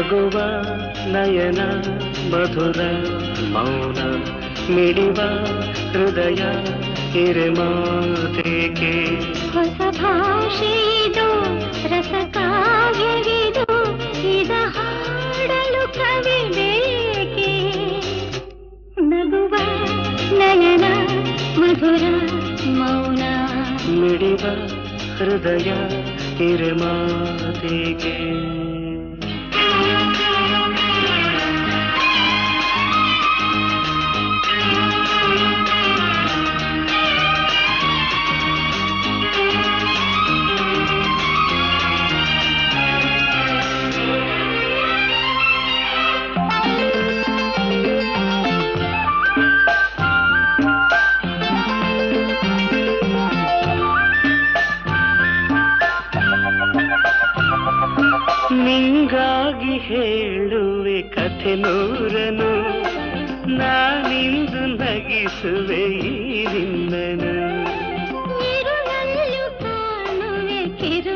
ನಗುವ ನಯನ ಮಧುರ ಮೌನ ಮಿಡಿವ ಹೃದಯ ಹಿರಿಮಾತೇಕೆ ಹೊಸ ಭಾಷೆಯಿದು ರಸಕಾವ್ಯವಿದು ಇದ ಹಾಡಲು ಕವಿ ಬೇಕೆ ನಗುವ ನಯನ ಮಧುರ ಮೌನ ಮಿಡಿವ ಹೃದಯ ಹಿರಿಮಾತೇಕೆ ನಿಂಗಾಗಿ ಹೇಳುವೆ ಕಥೆ ನೂರನು ನಾನಿಂದು ನಗಿಸುವೆ ಈ ನಿನ್ನನು ಕಾಣುವೆ ಕಿರು